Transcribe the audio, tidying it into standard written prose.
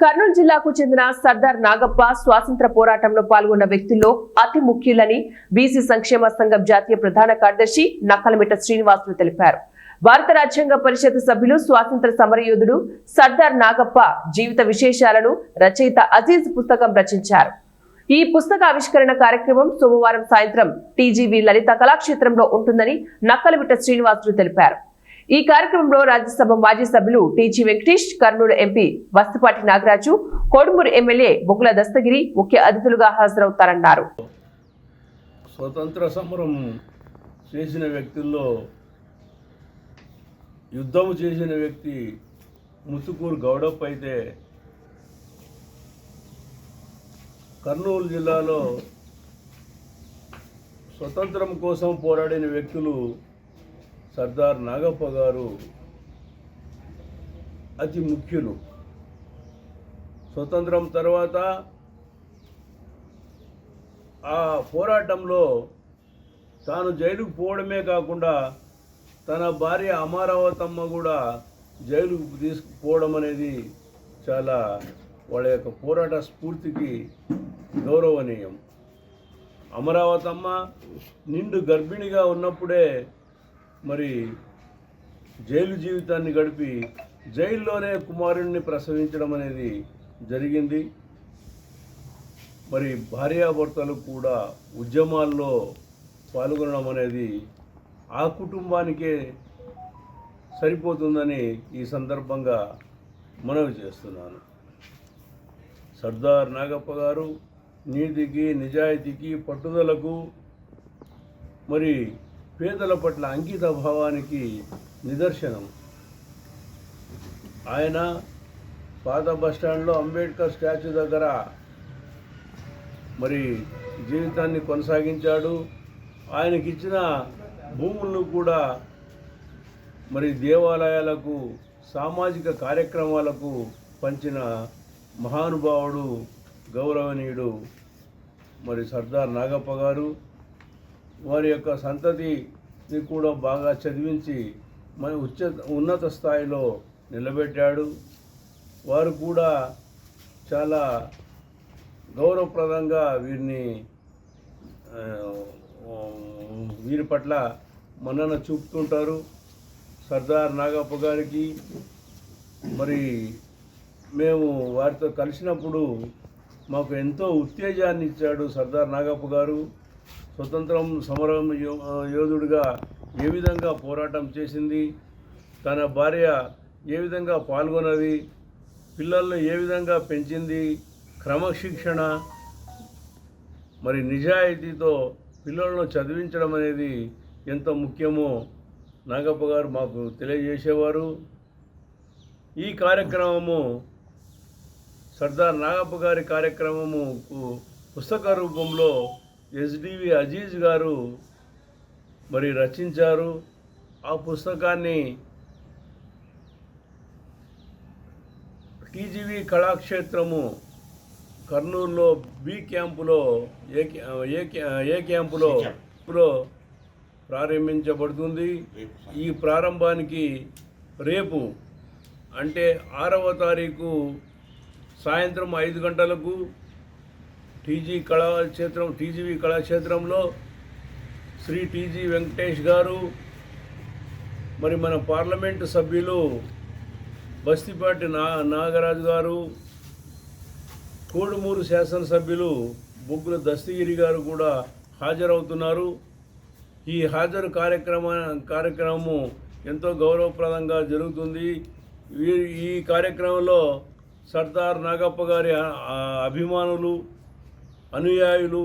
కర్నూలు జిల్లాకు చెందిన సర్దార్ నాగప్ప స్వాతంత్ర పోరాటంలో పాల్గొన్న వ్యక్తుల్లో అతి ముఖ్యులని బీసీ సంక్షేమ సంఘం జాతీయ ప్రధాన కార్యదర్శి నక్కలమిట్ట శ్రీనివాసులు తెలిపారు. భారత రాజ్యాంగ పరిషత్ సభ్యులు స్వాతంత్ర సమరయోధుడు సర్దార్ నాగప్ప జీవిత విశేషాలను రచయిత అజీజ్ పుస్తకం రచించారు. ఈ పుస్తక ఆవిష్కరణ కార్యక్రమం సోమవారం సాయంత్రం టీజీవీ లలిత కళాక్షేత్రంలో ఉంటుందని నక్కలమిట్ట శ్రీనివాసులు తెలిపారు. ఈ కార్యక్రమంలో రాజ్యసభ మాజీ సభ్యులు TG Venkatesh, Kurnool MP Vastipati Nagaraju, Kodumur MLA Boggula Dastagiri ముఖ్య అతిథులుగా హాజరవుతారన్నారు. స్వతంత్ర సమరం చేసిన వ్యక్తుల్లో యుద్ధము చేసిన వ్యక్తి ముసుకూరు గౌడప్ప అయితే, కర్నూలు జిల్లాలో స్వతంత్రం కోసం పోరాడిన వ్యక్తులు సర్దార్ నాగప్ప గారు అతి ముఖ్యులు. స్వతంత్రం తర్వాత ఆ పోరాటంలో తాను జైలుకు పోవడమే కాకుండా తన భార్య అమరావతమ్మ కూడా జైలుకు తీసుకుపోవడం అనేది చాలా వాళ్ళ యొక్క పోరాట స్ఫూర్తికి గౌరవనీయం. అమరావతమ్మ నిండు గర్భిణిగా ఉన్నప్పుడే మరి జైలు జీవితాన్ని గడిపి జైల్లోనే కుమారుణ్ణి ప్రసవించడం అనేది జరిగింది. మరి భార్యాభర్తలు కూడా ఉద్యమాల్లో పాల్గొనడం అనేది ఆ కుటుంబానికే సరిపోతుందని ఈ సందర్భంగా మనవి చేస్తున్నాను. సర్దార్ నాగప్ప గారు నీతికి, నిజాయితీకి, పట్టుదలకు, మరి పేదల పట్ల అంకిత భావానికి నిదర్శనం. ఆయన పాత బస్టాండ్లో అంబేద్కర్ స్టాచ్యూ దగ్గర మరి జీవితాన్ని కొనసాగించాడు. ఆయనకి ఇచ్చిన భూములను కూడా మరి దేవాలయాలకు, సామాజిక కార్యక్రమాలకు పంచిన మహానుభావుడు, గౌరవనీయుడు మరి సర్దార్ నాగప్ప గారు. వారి యొక్క సంతతిని కూడా బాగా చదివించి మన ఉన్నత స్థాయిలో నిలబెట్టాడు. వారు కూడా చాలా గౌరవప్రదంగా వీరి పట్ల మన్నన చూపుతుంటారు. సర్దార్ నాగప్ప గారికి మరి మేము వారితో కలిసినప్పుడు మాకు ఎంతో ఉత్తేజాన్ని ఇచ్చాడు సర్దార్ నాగప్ప గారు. స్వతంత్రం సమరం యోధుడిగా ఏ విధంగా పోరాటం చేసింది, తన భార్య ఏ విధంగా పాల్గొన్నది, పిల్లలను ఏ విధంగా పెంచింది, క్రమశిక్షణ మరి నిజాయితీతో పిల్లలను చదివించడం అనేది ఎంత ముఖ్యమో నాగప్ప గారు మాకు తెలియజేసేవారు. ఈ కార్యక్రమము సర్దార్ నాగప్ప గారి కార్యక్రమము పుస్తక రూపంలో ఎస్డివి అజీజ్ గారు మరి రచించారు. ఆ పుస్తకాన్ని టీజీవీ కళాక్షేత్రము కర్నూలులో బి క్యాంపులో ఏ క్యాంపులో ప్రారంభించబడుతుంది. ఈ ప్రారంభానికి రేపు అంటే 6వ తారీఖు సాయంత్రం 5 గంటలకు టీజీవీ కళాక్షేత్రంలో శ్రీ టీజీ వెంకటేష్ గారు, మరి మన పార్లమెంటు సభ్యులు బస్తిపాటి నాగరాజు గారు, కోడుమూరు శాసనసభ్యులు బొగ్గుల దస్తగిరి గారు కూడా హాజరవుతున్నారు. ఈ హాజరు కార్యక్రమము ఎంతో గౌరవప్రదంగా జరుగుతుంది. ఈ కార్యక్రమంలో సర్దార్ నాగప్ప గారి అభిమానులు, అనుయాయులు